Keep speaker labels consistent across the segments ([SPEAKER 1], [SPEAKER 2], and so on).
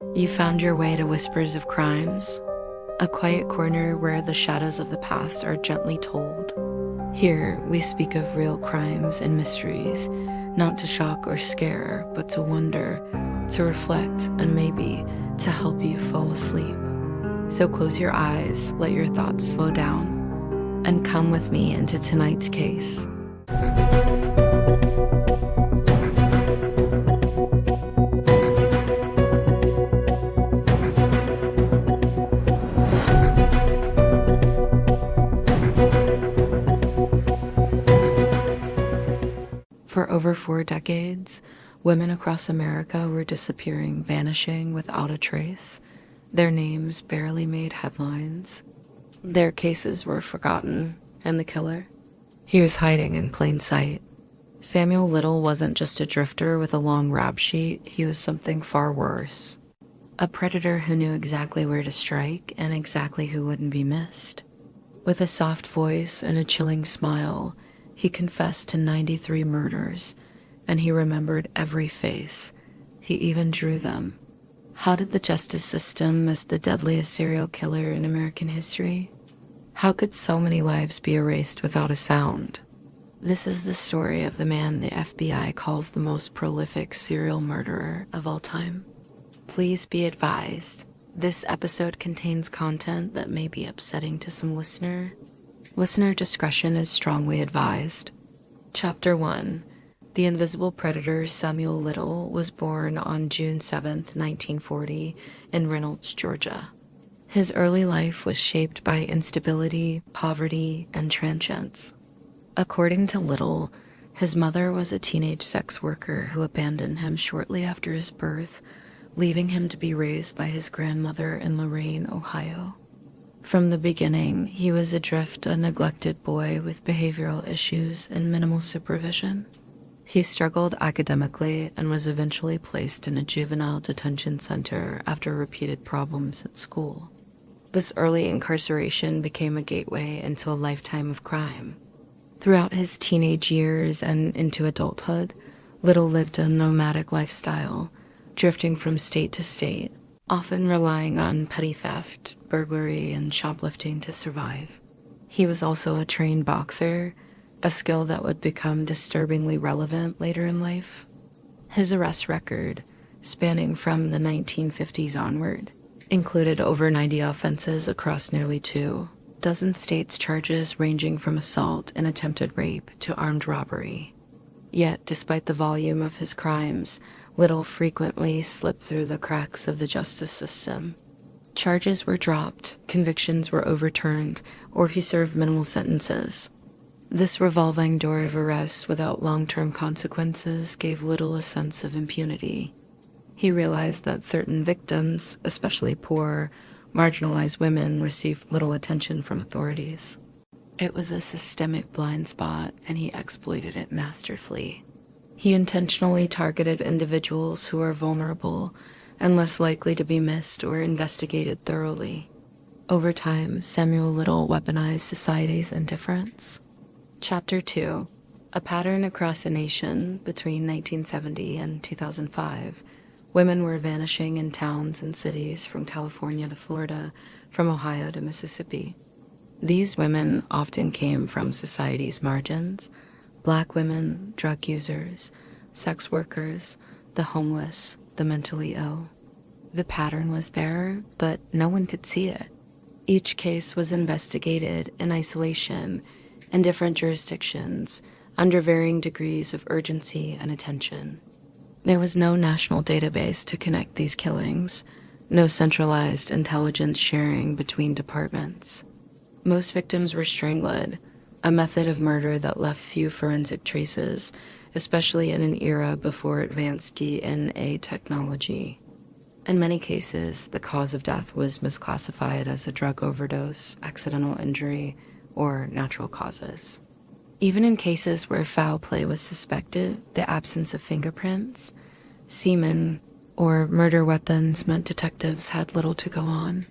[SPEAKER 1] You found your way to Whispers of Crimes, a quiet corner where the shadows of the past are gently told. Here, we speak of real crimes and mysteries, not to shock or scare, but to wonder, to reflect, and maybe to help you fall asleep. So close your eyes, let your thoughts slow down, and come with me into tonight's case. For over 4 decades, women across America were disappearing, vanishing without a trace. Their names barely made headlines. Their cases were forgotten, and the killer? He was hiding in plain sight. Samuel Little wasn't just a drifter with a long rap sheet, he was something far worse. A predator who knew exactly where to strike and exactly who wouldn't be missed. With a soft voice and a chilling smile, he confessed to 93 murders, and he remembered every face. He even drew them. How did the justice system miss the deadliest serial killer in American history? How could so many lives be erased without a sound? This is the story of the man the FBI calls the most prolific serial murderer of all time. Please be advised, this episode contains content that may be upsetting to some listeners. Listener discretion is strongly advised. Chapter 1. The invisible predator Samuel Little was born on June 7, 1940, in Reynolds, Georgia. His early life was shaped by instability, poverty, and transience. According to Little, his mother was a teenage sex worker who abandoned him shortly after his birth, leaving him to be raised by his grandmother in Lorain, Ohio. From the beginning, he was adrift, a neglected boy with behavioral issues and minimal supervision. He struggled academically and was eventually placed in a juvenile detention center after repeated problems at school. This early incarceration became a gateway into a lifetime of crime. Throughout his teenage years and into adulthood, Little lived a nomadic lifestyle, drifting from state to state, often relying on petty theft, burglary, and shoplifting to survive. He was also a trained boxer, a skill that would become disturbingly relevant later in life. His arrest record, spanning from the 1950s onward, included over 90 offenses across nearly 2 dozen states, charges ranging from assault and attempted rape to armed robbery. Yet, despite the volume of his crimes, Little frequently slipped through the cracks of the justice system. Charges were dropped, convictions were overturned, or he served minimal sentences. This revolving door of arrests without long-term consequences gave Little a sense of impunity. He realized that certain victims, especially poor, marginalized women, received little attention from authorities. It was a systemic blind spot, and he exploited it masterfully. He intentionally targeted individuals who are vulnerable and less likely to be missed or investigated thoroughly. Over time, Samuel Little weaponized society's indifference. Chapter 2. A pattern across a nation. Between 1970 and 2005, women were vanishing in towns and cities from California to Florida, from Ohio to Mississippi. These women often came from society's margins: Black women, drug users, sex workers, the homeless, the mentally ill. The pattern was there, but no one could see it. Each case was investigated in isolation, in different jurisdictions, under varying degrees of urgency and attention. There was no national database to connect these killings, no centralized intelligence sharing between departments. Most victims were strangled, a method of murder that left few forensic traces, especially in an era before advanced DNA technology. In many cases, the cause of death was misclassified as a drug overdose, accidental injury, or natural causes. Even in cases where foul play was suspected, the absence of fingerprints, semen, or murder weapons meant detectives had little to go on.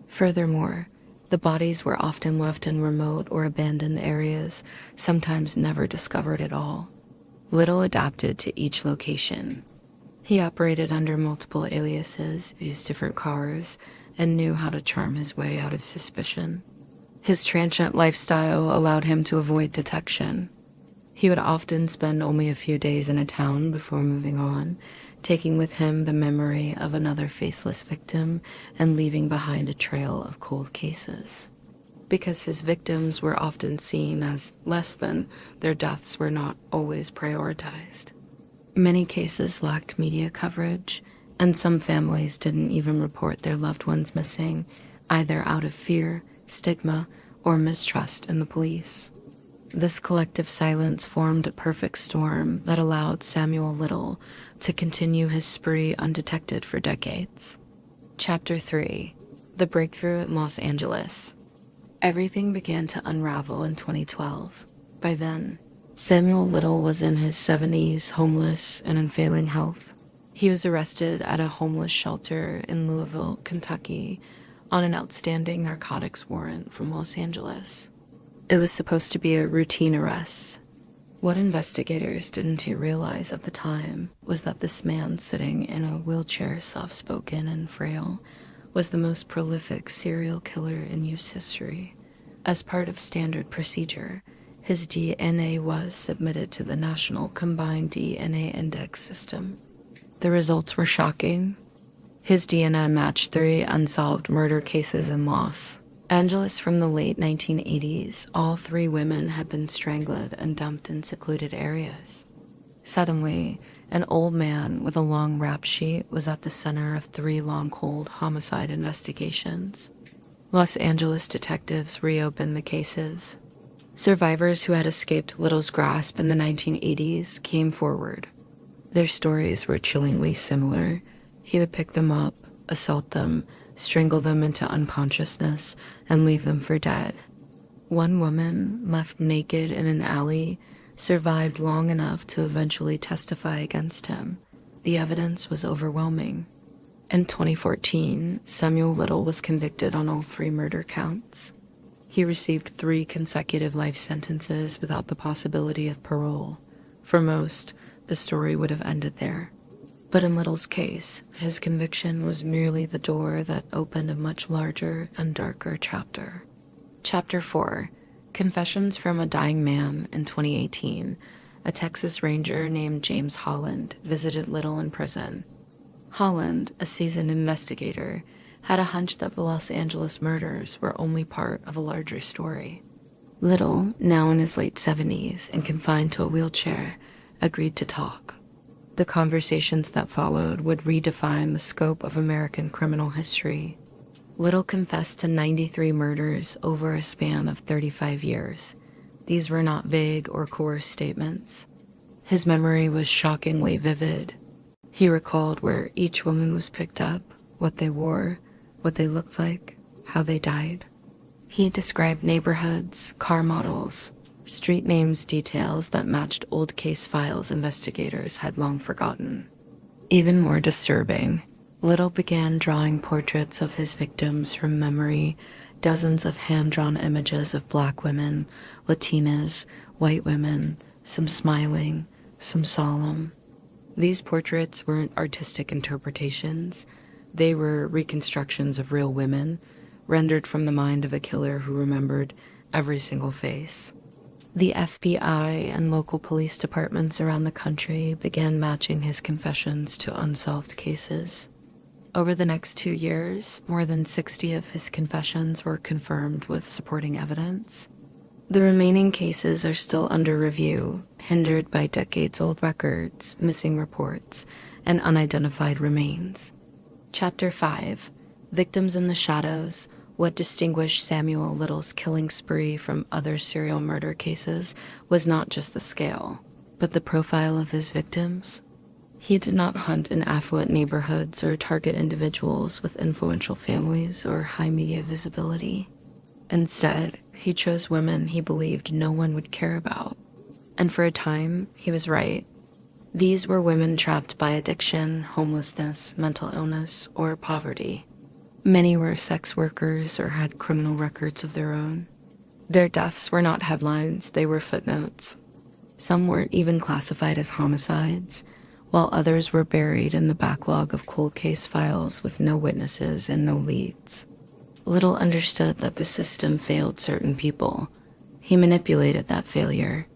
[SPEAKER 1] Furthermore, the bodies were often left in remote or abandoned areas, sometimes never discovered at all. Little adapted to each location. He operated under multiple aliases, used different cars, and knew how to charm his way out of suspicion. His transient lifestyle allowed him to avoid detection. He would often spend only a few days in a town before moving on, taking with him the memory of another faceless victim and leaving behind a trail of cold cases. Because his victims were often seen as less than, their deaths were not always prioritized. Many cases lacked media coverage, and some families didn't even report their loved ones missing, either out of fear, stigma, or mistrust in the police. This collective silence formed a perfect storm that allowed Samuel Little to continue his spree undetected for decades. Chapter 3: The Breakthrough in Los Angeles. Everything began to unravel in 2012. By then, Samuel Little was in his 70s, homeless and in failing health. He was arrested at a homeless shelter in Louisville, Kentucky, on an outstanding narcotics warrant from Los Angeles. It was supposed to be a routine arrest. What investigators didn't realize at the time was that this man sitting in a wheelchair, soft-spoken and frail, was the most prolific serial killer in U.S. history. As part of standard procedure, his DNA was submitted to the National Combined DNA Index System. The results were shocking. His DNA matched 3 unsolved murder cases in Los Angeles from the late 1980s. All 3 women had been strangled and dumped in secluded areas. Suddenly, an old man with a long rap sheet was at the center of 3 long cold homicide investigations. Los Angeles detectives reopened the cases. Survivors who had escaped Little's grasp in the 1980s came forward. Their stories were chillingly similar. He would pick them up, assault them, strangle them into unconsciousness, and leave them for dead. One woman, left naked in an alley, survived long enough to eventually testify against him. The evidence was overwhelming. In 2014, Samuel Little was convicted on all 3 murder counts. He received 3 consecutive life sentences without the possibility of parole. For most, the story would have ended there. But in Little's case, his conviction was merely the door that opened a much larger and darker chapter. Chapter 4: Confessions from a Dying Man. In 2018, a Texas Ranger named James Holland visited Little in prison. Holland, a seasoned investigator, had a hunch that the Los Angeles murders were only part of a larger story. Little, now in his late 70s and confined to a wheelchair, agreed to talk. The conversations that followed would redefine the scope of American criminal history. Little confessed to 93 murders over a span of 35 years. These were not vague or coerced statements. His memory was shockingly vivid. He recalled where each woman was picked up, what they wore, what they looked like, how they died. He described neighborhoods, car models, street names, details that matched old case files investigators had long forgotten. Even more disturbing, Little began drawing portraits of his victims from memory, dozens of hand-drawn images of black women, Latinas, white women, some smiling, some solemn. These portraits weren't artistic interpretations. They were reconstructions of real women, rendered from the mind of a killer who remembered every single face. The FBI and local police departments around the country began matching his confessions to unsolved cases. Over the next 2 years, more than 60 of his confessions were confirmed with supporting evidence. The remaining cases are still under review, hindered by decades-old records, missing reports, and unidentified remains. Chapter 5: Victims in the Shadows. What distinguished Samuel Little's killing spree from other serial murder cases was not just the scale, but the profile of his victims. He did not hunt in affluent neighborhoods or target individuals with influential families or high media visibility. Instead, he chose women he believed no one would care about. And for a time, he was right. These were women trapped by addiction, homelessness, mental illness, or poverty. Many were sex workers or had criminal records of their own. Their deaths were not headlines, they were footnotes. Some weren't even classified as homicides. while others were buried in the backlog of cold case files with no witnesses and no leads. Little understood that the system failed certain people. He manipulated that failure.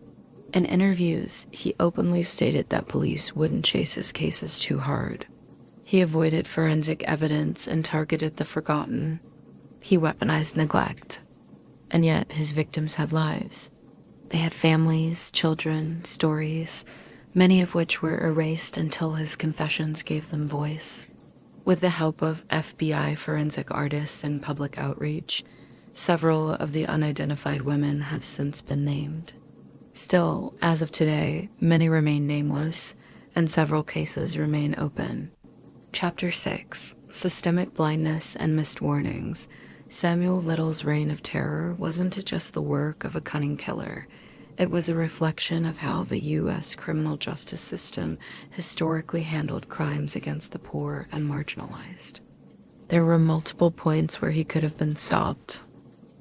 [SPEAKER 1] In interviews, he openly stated that police wouldn't chase his cases too hard. He avoided forensic evidence and targeted the forgotten. He weaponized neglect. And yet, his victims had lives. They had families, children, stories, many of which were erased until his confessions gave them voice. With the help of FBI forensic artists and public outreach, several of the unidentified women have since been named. Still, as of today, many remain nameless, and several cases remain open. Chapter 6: Systemic Blindness and Missed Warnings. Samuel Little's reign of terror wasn't just the work of a cunning killer. It was a reflection of how the U.S. criminal justice system historically handled crimes against the poor and marginalized. There were multiple points where he could have been stopped.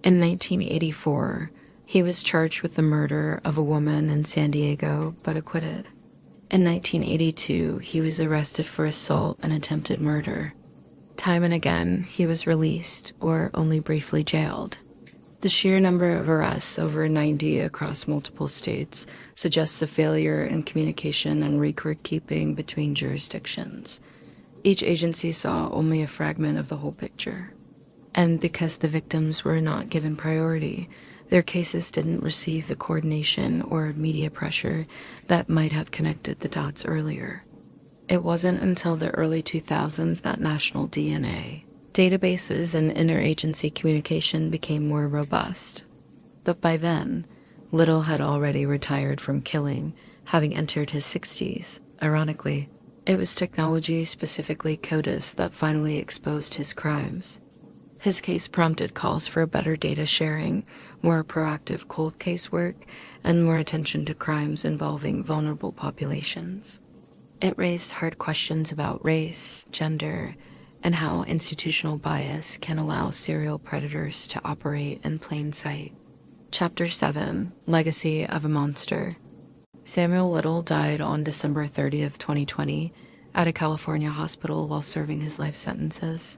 [SPEAKER 1] In 1984, he was charged with the murder of a woman in San Diego, but acquitted. In 1982, he was arrested for assault and attempted murder. Time and again, he was released or only briefly jailed. The sheer number of arrests, over 90 across multiple states, suggests a failure in communication and record-keeping between jurisdictions. Each agency saw only a fragment of the whole picture. And because the victims were not given priority, their cases didn't receive the coordination or media pressure that might have connected the dots earlier. It wasn't until the early 2000s that national DNA databases and interagency communication became more robust. But by then, Little had already retired from killing, having entered his 60s. Ironically, it was technology, specifically CODIS, that finally exposed his crimes. His case prompted calls for better data sharing, more proactive cold case work, and more attention to crimes involving vulnerable populations. It raised hard questions about race, gender, and how institutional bias can allow serial predators to operate in plain sight. Chapter 7: Legacy of a Monster. Samuel Little died on December 30th, 2020, at a California hospital while serving his life sentences.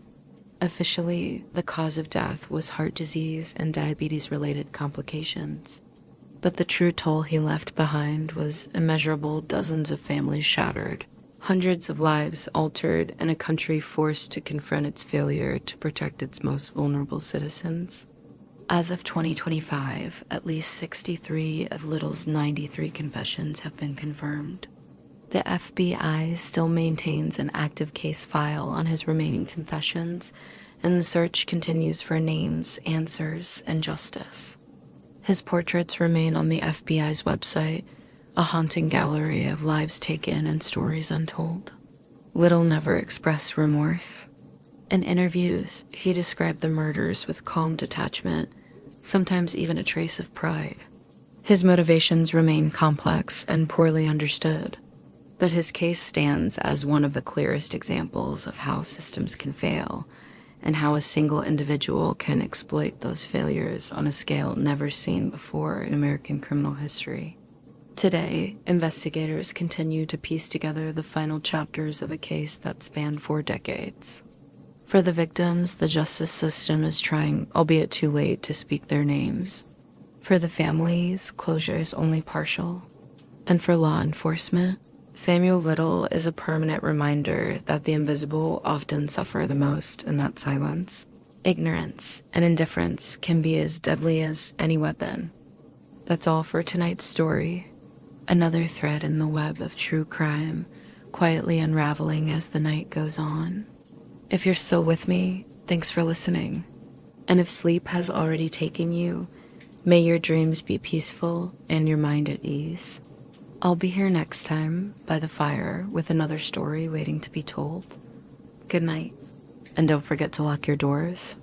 [SPEAKER 1] Officially, the cause of death was heart disease and diabetes-related complications. But the true toll he left behind was immeasurable, dozens of families shattered, hundreds of lives altered, and a country forced to confront its failure to protect its most vulnerable citizens. As of 2025, at least 63 of Little's 93 confessions have been confirmed. The FBI still maintains an active case file on his remaining confessions, and the search continues for names, answers, and justice. His portraits remain on the FBI's website, a haunting gallery of lives taken and stories untold. Little never expressed remorse. In interviews, he described the murders with calm detachment, sometimes even a trace of pride. His motivations remain complex and poorly understood, but his case stands as one of the clearest examples of how systems can fail, and how a single individual can exploit those failures on a scale never seen before in American criminal history. Today, investigators continue to piece together the final chapters of a case that spanned 4 decades. For the victims, the justice system is trying, albeit too late, to speak their names. For the families, closure is only partial. And for law enforcement, Samuel Little is a permanent reminder that the invisible often suffer the most in that silence. Ignorance and indifference can be as deadly as any weapon. That's all for tonight's story. Another thread in the web of true crime, quietly unraveling as the night goes on. If you're still with me, thanks for listening. And if sleep has already taken you, may your dreams be peaceful and your mind at ease. I'll be here next time by the fire with another story waiting to be told. Good night, and don't forget to lock your doors.